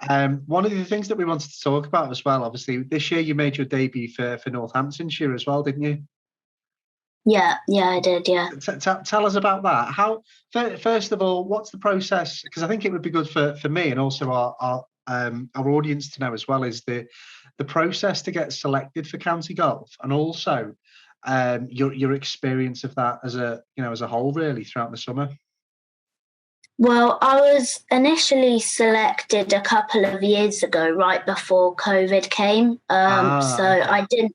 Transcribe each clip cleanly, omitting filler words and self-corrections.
One of the things that we wanted to talk about as well, obviously, this year you made your debut for Northamptonshire as well, didn't you? Yeah, I did, yeah. Tell us about that. How, first of all, what's the process? Because I think it would be good for me and also our audience to know as well, is the process to get selected for county golf, and also your experience of that as a whole, really, throughout the summer. Well, I was initially selected a couple of years ago, right before COVID came. So okay.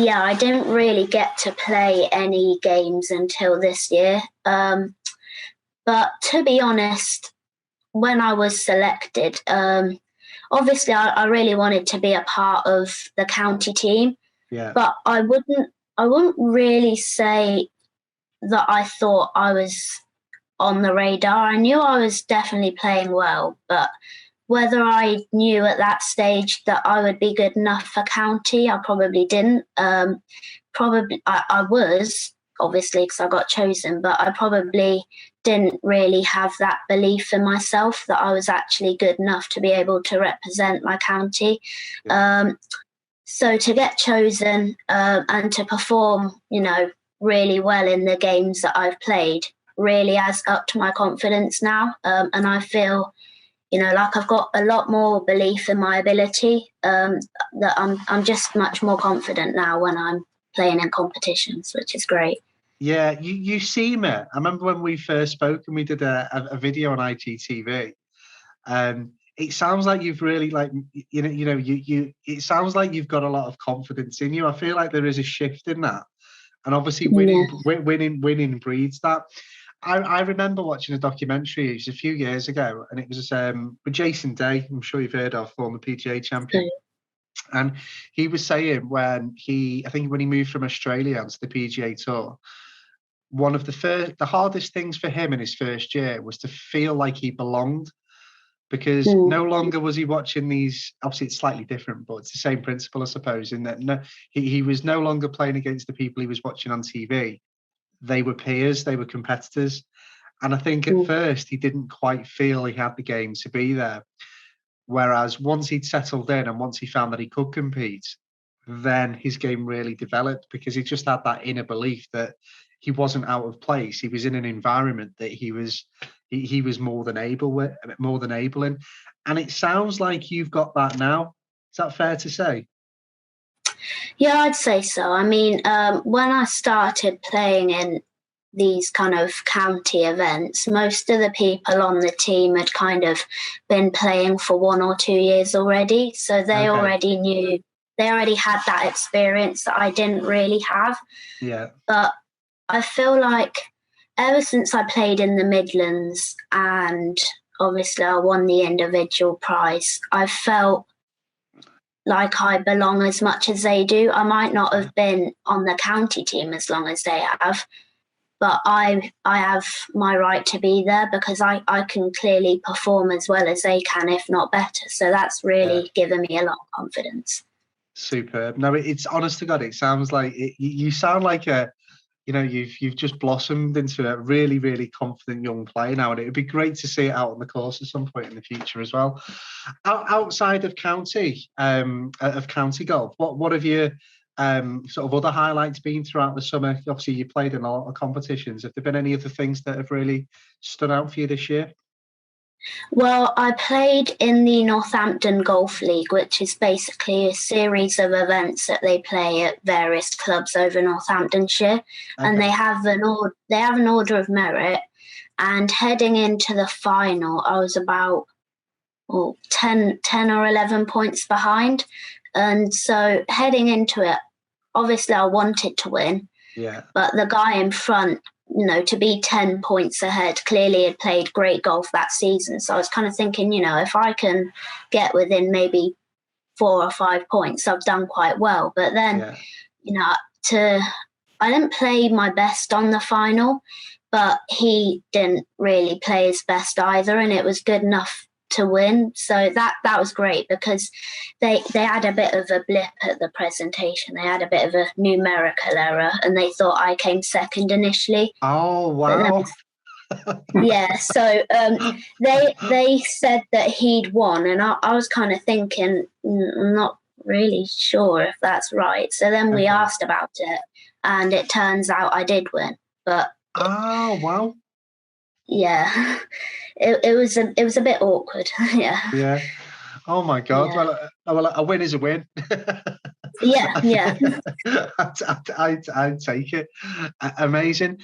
I didn't really get to play any games until this year. But to be honest, when I was selected, obviously I really wanted to be a part of the county team. Yeah. But I wouldn't really say that I thought I was on the radar. I knew I was definitely playing well, but whether I knew at that stage that I would be good enough for county, I probably didn't. Probably I was, obviously, because I got chosen, but I probably didn't really have that belief in myself that I was actually good enough to be able to represent my county. Yeah. So to get chosen and to perform, really well in the games that I've played really has upped my confidence now. And I feel, like I've got a lot more belief in my ability, that I'm just much more confident now when I'm playing in competitions, which is great. Yeah, you seem it. I remember when we first spoke and we did a video on IGTV. It sounds like you've really it sounds like you've got a lot of confidence in you. I feel like there is a shift in that. And obviously winning breeds that. I remember watching a documentary a few years ago, and it was with Jason Day, I'm sure you've heard of, former PGA champion. And he was saying when he moved from Australia onto the PGA Tour, one of the hardest things for him in his first year was to feel like he belonged, because no longer was he watching these. Obviously, it's slightly different, but it's the same principle, I suppose, in that he was no longer playing against the people he was watching on TV. They were peers, they were competitors. And I think at first he didn't quite feel he had the game to be there. Whereas once he'd settled in and once he found that he could compete, then his game really developed, because he just had that inner belief that he wasn't out of place. He was in an environment that he was more than able in. And it sounds like you've got that now. Is that fair to say? Yeah, I'd say so. I mean, when I started playing in these kind of county events, most of the people on the team had kind of been playing for 1 or 2 years already. So they already knew, they already had that experience that I didn't really have. Yeah. But I feel like ever since I played in the Midlands and obviously I won the individual prize, I felt like I belong as much as they do. I might not have been on the county team as long as they have, but I have my right to be there because I can clearly perform as well as they can, if not better. So that's really given me a lot of confidence. Superb. No, it's honest to God, it sounds like you sound like you've just blossomed into a really, really confident young player now, and it would be great to see it out on the course at some point in the future as well. Outside of county golf, what have your sort of other highlights been throughout the summer? Obviously, you played in a lot of competitions. Have there been any other things that have really stood out for you this year? Well, I played in the Northampton Golf League, which is basically a series of events that they play at various clubs over Northamptonshire, and they have an order of merit. And heading into the final, I was about 10 or 11 points behind, and so heading into it, obviously I wanted to win. Yeah. But the guy in front, to be 10 points ahead, clearly had played great golf that season. So I was kind of thinking, if I can get within maybe 4 or 5 points, I've done quite well. But then, I didn't play my best on the final, but he didn't really play his best either, and it was good enough to win. So that was great because they had a bit of a blip at the presentation. They had a bit of a numerical error and they thought I came second initially. Oh, wow. Yeah, so they said that he'd won, and I was kind of thinking, I'm not really sure if that's right. So then we asked about it, and it turns out I did win. But oh wow, yeah, it was a bit awkward. Yeah. yeah. Oh my God. Yeah. Well, a win is a win. Yeah, yeah. I'd take it. Amazing.